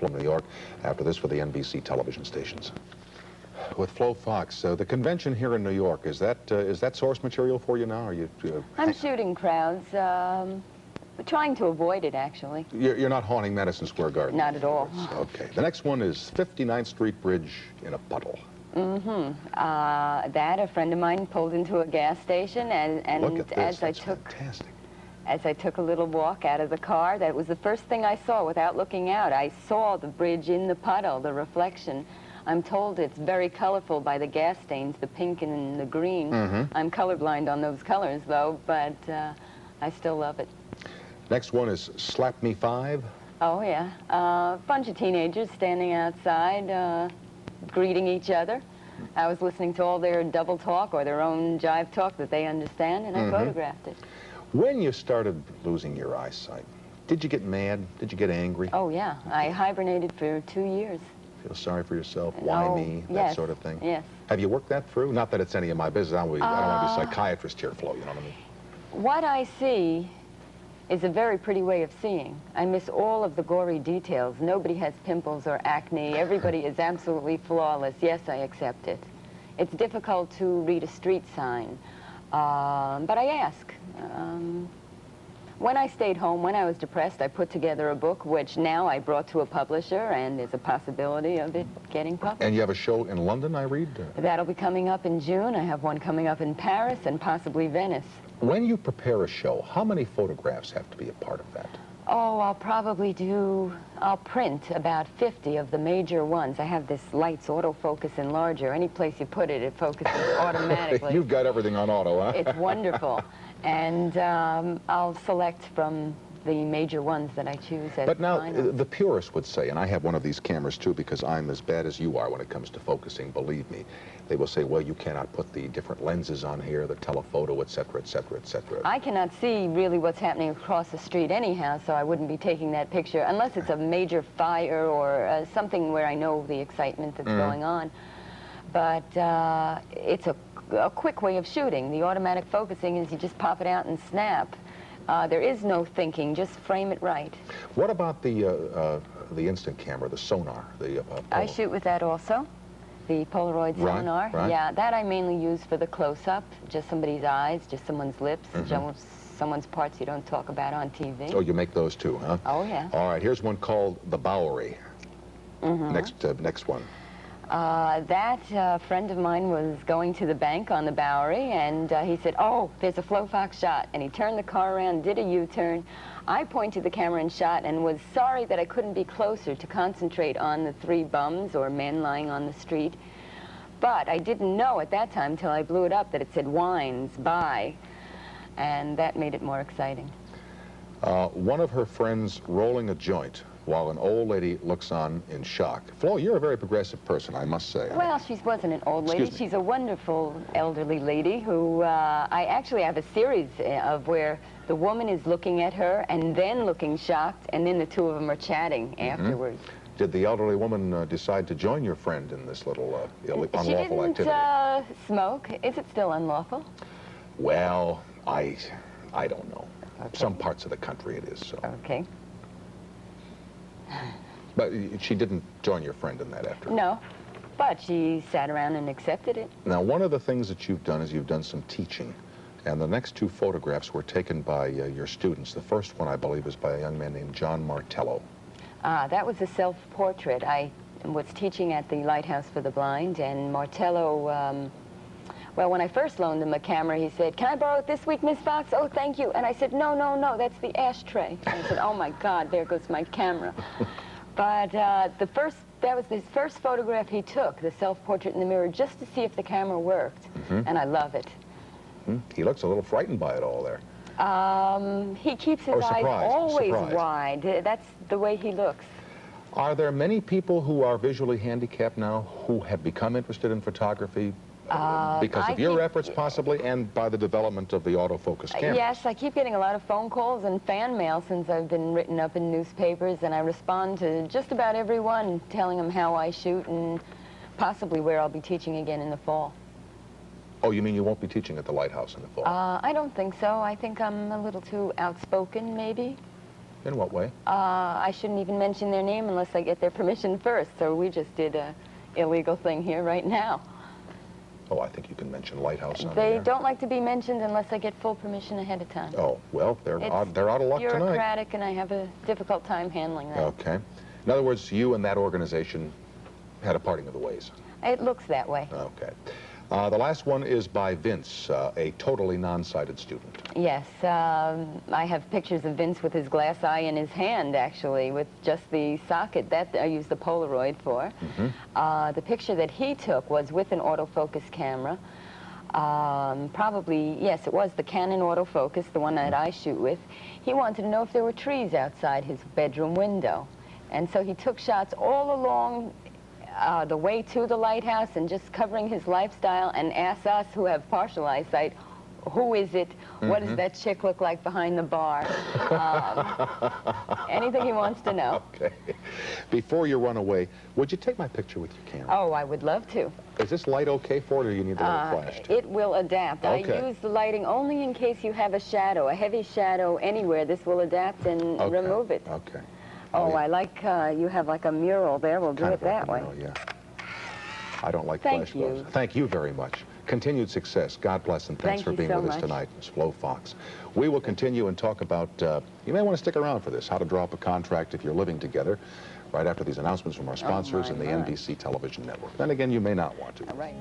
from New York. After this for the NBC television stations. With Flo Fox, the convention here in New York, is that source material for you now? Are you? I'm shooting crowds, trying to avoid it, actually. You're not haunting Madison Square Garden? Not at all. Okay. The next one is 59th Street Bridge in a puddle. That a friend of mine pulled into a gas station, and Look at this. That's fantastic. As I took a little walk out of the car, that was the first thing I saw without looking out. I saw the bridge in the puddle, the reflection. I'm told it's very colorful by the gas stains, the pink and the green. I'm colorblind on those colors, though, but I still love it. Next one is Slap Me 5. Oh, yeah. A bunch of teenagers standing outside, greeting each other. I was listening to all their double talk or their own jive talk that they understand, and I photographed it. When you started losing your eyesight, did you get mad? Did you get angry? Oh, yeah. I hibernated for 2 years. Feel sorry for yourself? Why me? That sort of thing? Yes. Have you worked that through? Not that it's any of my business. I don't want to be a psychiatrist here, Flo, you know what I mean? What I see is a very pretty way of seeing. I miss all of the gory details. Nobody has pimples or acne. Everybody is absolutely flawless. Yes, I accept it. It's difficult to read a street sign, but I ask. When I stayed home, when I was depressed, I put together a book, which now I brought to a publisher, and there's a possibility of it getting published. And you have a show in London, I read? That'll be coming up in June. I have one coming up in Paris and possibly Venice. When you prepare a show, how many photographs have to be a part of that? Oh, I'll print about 50 of the major ones. I have this lights autofocus enlarger. Any place you put it, it focuses automatically. You've got everything on auto, huh? It's wonderful. And I'll select from the major ones that I choose as But now, final. the purists would say, and I have one of these cameras too because I'm as bad as you are when it comes to focusing, believe me. They will say, well, you cannot put the different lenses on here, the telephoto, et cetera, et cetera, et cetera. I cannot see really what's happening across the street anyhow, so I wouldn't be taking that picture unless it's a major fire or something where I know the excitement that's going on. But it's a quick way of shooting. The automatic focusing is you just pop it out and snap. There is no thinking, just frame it right. What about the instant camera, the sonar? I shoot with that also, the Polaroid sonar. Right. Yeah, that I mainly use for the close-up, just somebody's eyes, just someone's lips, someone's parts you don't talk about on TV. Oh, you make those too, huh? Oh, yeah. All right, here's one called The Bowery. Next one. That friend of mine was going to the bank on the Bowery, and he said, oh, there's a Flo Fox shot. And he turned the car around, did a U-turn. I pointed the camera and shot and was sorry that I couldn't be closer to concentrate on the 3 bums or men lying on the street. But I didn't know at that time, till I blew it up, that it said wines, buy. And that made it more exciting. One of her friends rolling a joint while an old lady looks on in shock. Flo, you're a very progressive person, I must say. Well, she wasn't an old lady. She's a wonderful elderly lady who I actually have a series of where the woman is looking at her and then looking shocked, and then the two of them are chatting afterwards. Did the elderly woman decide to join your friend in this little unlawful activity? She didn't smoke. Is it still unlawful? Well, I don't know. Okay. Some parts of the country it is so. Okay. But she didn't join your friend in that after? No, but she sat around and accepted it. Now, one of the things that you've done is you've done some teaching. And the next 2 photographs were taken by your students. The first one, I believe, is by a young man named John Martello. That was a self-portrait. I was teaching at the Lighthouse for the Blind, and Martello, well, when I first loaned him a camera, he said, can I borrow it this week, Miss Fox? Oh, thank you. And I said, no, no, no, that's the ashtray. And he said, oh, my God, there goes my camera. But that was his first photograph he took, the self-portrait in the mirror, just to see if the camera worked. And I love it. He looks a little frightened by it all there. He keeps his eyes always wide. That's the way he looks. Are there many people who are visually handicapped now who have become interested in photography because of your efforts possibly and by the development of the autofocus cameras? Yes, I keep getting a lot of phone calls and fan mail since I've been written up in newspapers, and I respond to just about everyone, telling them how I shoot and possibly where I'll be teaching again in the fall. Oh, you mean you won't be teaching at the Lighthouse in the fall? I don't think so. I think I'm a little too outspoken, maybe. In what way? I shouldn't even mention their name unless I get their permission first, so we just did a illegal thing here right now. Oh, I think you can mention Lighthouse on They there. don't like to be mentioned unless I get full permission ahead of time. Oh, well, they're out of luck tonight. It's bureaucratic, and I have a difficult time handling that. Okay. In other words, you and that organization had a parting of the ways. It looks that way. Okay. The last one is by Vince, a totally non-sighted student. Yes, I have pictures of Vince with his glass eye in his hand, actually, with just the socket. That I used the Polaroid for. The picture that he took was with an autofocus camera. Probably, yes, it was the Canon autofocus, the one that I shoot with. He wanted to know if there were trees outside his bedroom window. And so he took shots all along the way to the lighthouse and just covering his lifestyle, and asked us who have partial eyesight, who is it? What does that chick look like behind the bar? Anything he wants to know. Okay. Before you run away, would you take my picture with your camera? Oh, I would love to. Is this light okay for it, or do you need the little flash? It will adapt. Okay. I use the lighting only in case you have a shadow, a heavy shadow anywhere. This will adapt and remove it. Okay. Oh, I like, you have like a mural there. We'll do it that way. Yeah. I don't like Thank flash bulbs. you. Thank you very much. Continued success. God bless, and thanks for being with us tonight, Ms. Flo Fox. We will continue and talk about, you may want to stick around for this, how to draw up a contract if you're living together, right after these announcements from our sponsors and the NBC television network. Then again, you may not want to. All right.